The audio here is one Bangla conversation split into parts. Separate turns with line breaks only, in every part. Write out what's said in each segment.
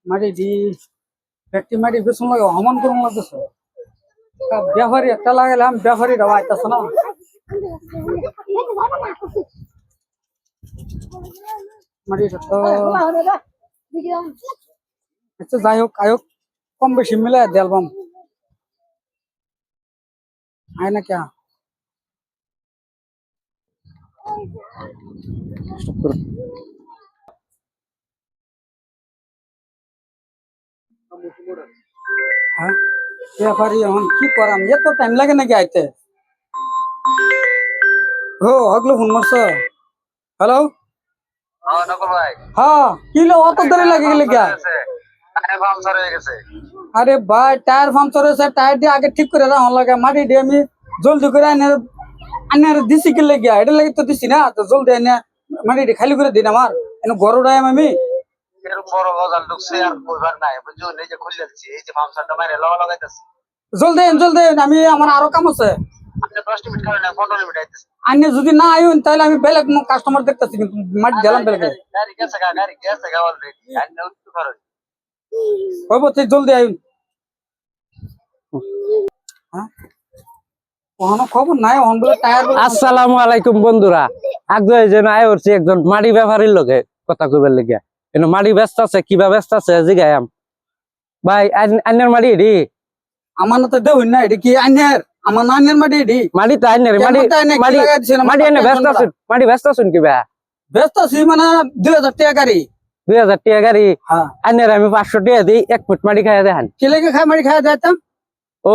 মাটি দি ব্যক্তি মাটি বেসন লাগে হমান করুন লাগতেছে ব্যাপারী একটা লাগালাম ব্যাপারী রাও আইতাছে না মাটিটা তো আচ্ছা যাই হোক আয়োগ কম বেশি মিলে দেলবাম আয় না क्या হ্যাঁ ব্যাপারী এখন কি করাম এত টাইম লাগে নাকি আইতে ও হগলো ফোন মারছ হ্যালো হ্যাঁ কি লো অত দেরি লাগে গেলে क्या আরে ভাই টায়ার পাংচার হয়েছে টায়ার দিয়ে আগে ঠিক করে রাখা লাগে মাটি দিয়ে আমি জলদি করে আনে দিছি কি লেগে এটা লাগে তো দিছি না তো জলদি এনে মাটি দিয়ে খালি করে দিন আমার এনে গরু ডাইম আমি জলদি জলদি আমি আমার আরো কাম আছে আনে যদি না আইন তাহলে আমি বেলেগ কাস্টমার দেখতেছি কিন্তু মাটি দিলাম বেলেগ হইব তুই জলদি আইন খবর নাই
আসসালামু আলাইকুম বন্ধুরা আগে একজন মাটি ব্যাপারীর লোকে কথা কইবার লাগিয়া মাটি ব্যস্ত আছে কিবা ব্যস্ত আছে জিগায়াম ভাই আন্যের মাটি এডি
আমার তো দেউ না এডি কি আন্যের আমার নান্যের মাটি এডি
মাটি তো আন্যের মাটি মাটি আন্যের ব্যস্ত আছেন কিবা
ব্যস্ত আছি মানে 2000 টাকা গাড়ি
2000 টাকা গাড়ি আন্যের আমি 500 টাকা দিই 1 ফুট মাটি খাইয়া দেখান
কি লাগে খাই মাটি খাইয়া দিতাম
ও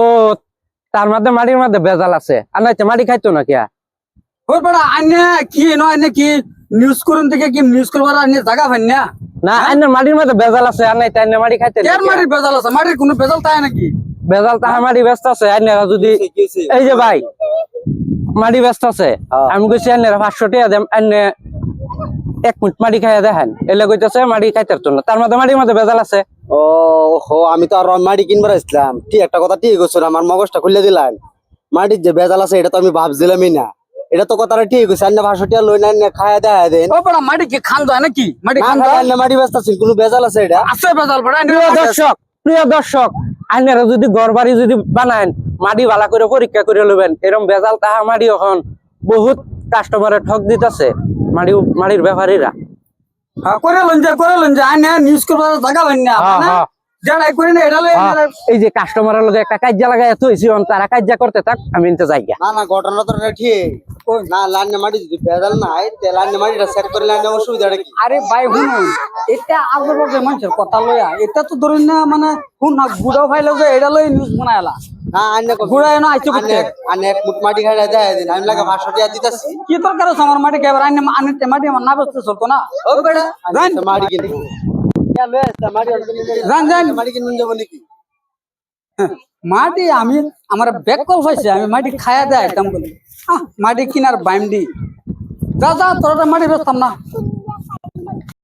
তার মধ্যে মাটির মধ্যে বেজাল আছে আর নাই মাটি খাইতো না কিয়া
ওর বড় আন্য কি নয় আন্য কি নিউজ করুন থেকে কি নিউজ করবার আন্য জায়গা পান না
না আন্যের মাটির মধ্যে বেজাল আছে আর নাই তাই মাটি খাইতে
এর মাটির বেজাল আছে মাটির কোনো বেজাল তাই নাকি
বেজাল তাহা মাটি ব্যস্ত আছে আন্যরা যদি এই যে ভাই মাটি ব্যস্ত আছে আমি কইছি আন্যরা 500 টাকা দেন আন্য 1 ফুট মাটি খাইয়া দেখেন এলে কইতাছে মাটি খাইতে না তার মধ্যে মাটির মধ্যে বেজাল আছে
ও হো আমি তো আর মাটি কিনবার আসলাম ঠিক একটা কথা ঠিক হচ্ছে আমার মগজটা খুলে দিলেন মাটির যে বেজাল আছে এটা তো আমি ভাবছিলামই না এটা তো কথাটা ঠিক হচ্ছে আন্না 500 টাকা লই না খায়া দেয়া দেন
ও বড় মাটি কি খান যায় নাকি মাটি খান যায়
আন্না মাটি ব্যস্ত আছে কোনো বেজাল আছে এটা
আছে বেজাল বড়
প্রিয় দর্শক আন্নারা যদি ঘর বাড়ি যদি বানান মাটি ভালো করে পরীক্ষা করে লবেন এরকম বেজাল তাহা মাটি এখন বহুত কাস্টমারে ঠক দিতেছে মাটির ব্যাপারীরা
করে লন যে আইনে নিউজ করবার জায়গা পান না যারা করে না এটা
এই যে কাস্টমারের লগে একটা কাজ্জা লাগাই থইছি তারা কাজ্জা করতে থাক আমি নিতে যাই
না না ঘটনা তো ঠিক না লাইনে মাটি যদি বেজাল নাই তে লাইনে মাটিটা সেট করে লাইনে অসুবিধাটা কি
আরে ভাই শুনুন এটা আজে মানুষের কথা লইয়া এটা তো ধরুন না মানে শুন না গুড়াও ফাইলে যে এটা লই নিউজ বানায়লা
না আন্না
গুড়ায় না আইছো করতে
আন্না 1 ফুট মাটি খাইয়া দেয়া দেন আমি লাগা 500 টাকা দিতাছি
কি দরকার আছে আমার মাটি কেবর আন্নে মাটি আমার না বেচতে চলতো না
ও বেটা মাটি কিনবো
মাটি আমি আমার ব্যাগ কল পাইছে আমি মাটি খায়া দেয় বলি মাটি কিনার বাইমডি যা যা তোরা মাটি বেচতাম না